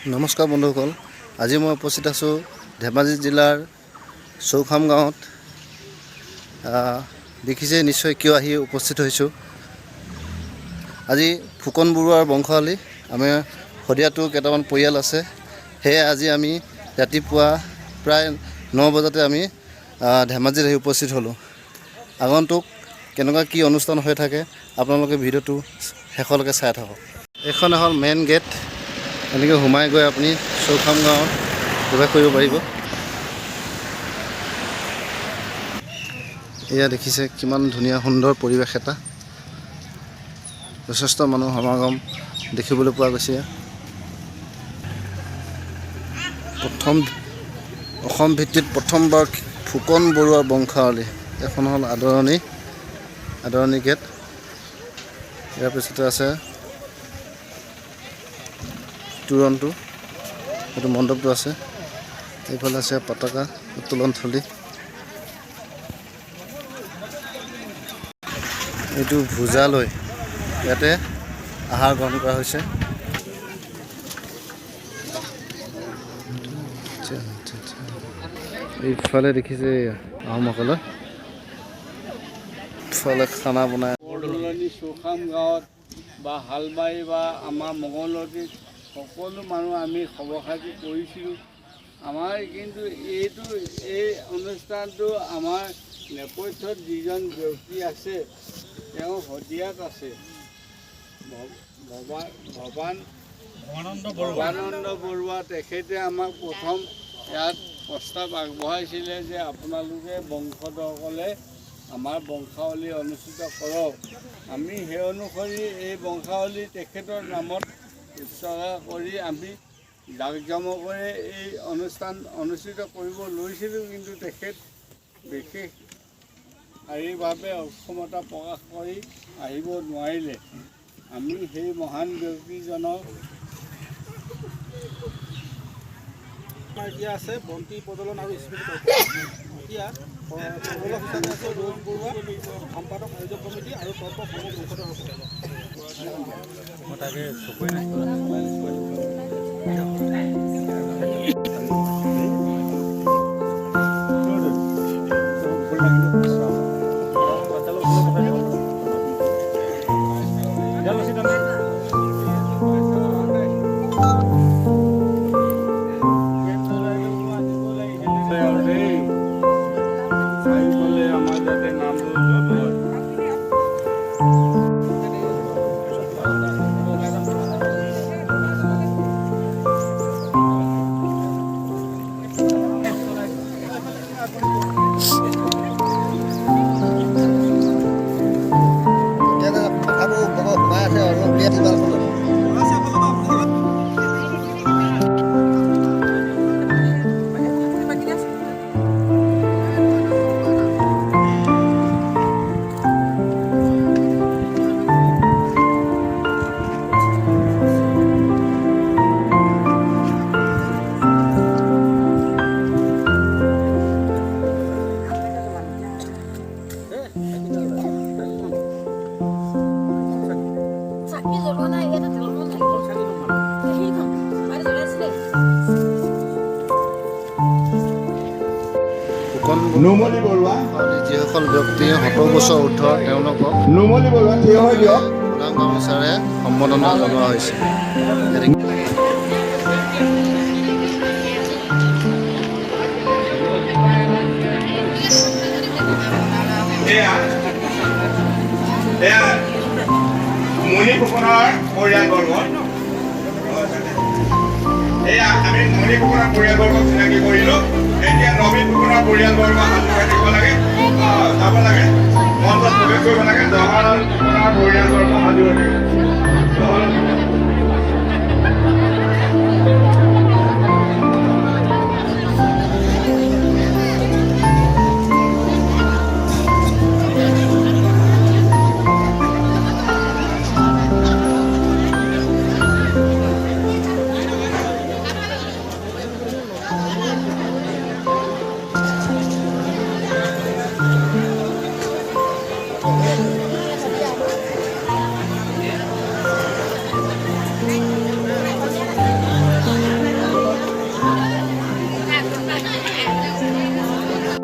নমস্কাৰ বন্ধুসকল, আজি মই উপস্থিত আছোঁ ধেমাজি জিলাৰ চৌখাম গাঁৱত। দেখিছে নিশ্চয় কিয় আহি উপস্থিত হৈছোঁ। আজি ফুকন বৰুৱাৰ বংশাৱলী আমাৰ শদিয়াতো কেইটামান পৰিয়াল আছে। সেয়ে আজি আমি ৰাতিপুৱা প্ৰায় 9 বজাতে আমি ধেমাজিত আহি উপস্থিত হ'লোঁ। আগন্তুক কেনেকুৱা কি অনুষ্ঠান হৈ থাকে আপোনালোকে ভিডিঅ'টো শেষলৈকে চাই থাকক। এখন এখন মেইন গেট, এনেকৈ সোমাই গৈ আপুনি চৌখাম গাঁৱত প্ৰৱেশ কৰিব পাৰিব। এয়া দেখিছে কিমান ধুনীয়া সুন্দৰ পৰিৱেশ এটা, যথেষ্ট মানুহ সমাগম দেখিবলৈ পোৱা গৈছে। অসম ভিত্তিত প্ৰথমবাৰ ফুকন বৰুৱাৰ বংশাৱলী। এখন হ'ল আদৰণি গেট, ইয়াৰ পিছতে আছে তোৰণটো, সেইটো মণ্ডপটো আছে। এইফালে আছে পতাকা উত্তোলন থলী, এইটো ভোজালৈ, ইয়াতে আহাৰ গ্ৰহণ কৰা হৈছে। এইফালে দেখিছে আহোমসকলে ইফালে খানা বনাই। চৌখাম গাঁৱত বা হালবাৰী বা আমাৰ মঙলদৈত সকলো মানুহ আমি খবৰ খাতি কৰিছিলোঁ। আমাৰ কিন্তু এই অনুষ্ঠানটো আমাৰ নেপথ্যত যিজন ব্যক্তি আছে, তেওঁ শদিয়াত আছে, ভৱানন্দ বৰুৱা। তেখেতে আমাক প্ৰথম ইয়াত প্ৰস্তাৱ আগবঢ়াইছিলে যে আপোনালোকে বংশধৰসকলে আমাৰ বংশাৱলী অনুষ্ঠিত কৰক। আমি সেই অনুসৰি এই বংশাৱলী তেখেতৰ নামত উৎসৰ্গা কৰি আমি জাকজমকৰে এই অনুষ্ঠান অনুষ্ঠিত কৰিব লৈছিলোঁ, কিন্তু তেখেত বিশেষ শাৰীৰিকভাৱে অক্ষমতা প্ৰকাশ কৰি আহিব নোৱাৰিলে। আমি সেই মহান ব্যক্তিজনক এতিয়া আছে বন্তি প্ৰজ্বলন আৰু স্মৃতি এতিয়া প্ৰবলক হিচাপে আছে ৰোজ বৰুৱা, সম্পাদক আয়োজক কমিটি আৰু তৰ্ক নুমলী বৰুৱা, যিসকল ব্যক্তি 70 বছৰ ঊৰ্ধৰ তেওঁলোকক নুমলী বৰুৱা থিয় হৈ দিয়ক। প্ৰধান কৰ্মচাৰীয়ে সম্বৰ্ধনা জনোৱা হৈছে। মুনি ফুকনৰ পৰিয়ালবৰ্গ, এয়া আমি মুনি ফুকনৰ পৰিয়ালবৰ্গক চিনাকি কৰিলোঁ। এতিয়া নবীন ফুকনৰ পৰিয়ালবৰ্গ হাত দিব লাগে, যাব লাগে, মঞ্চত প্ৰৱেশ কৰিব লাগে। জৱাহৰলাল ফুকনৰ পৰিয়ালবৰ্গ হাত দিব লাগে।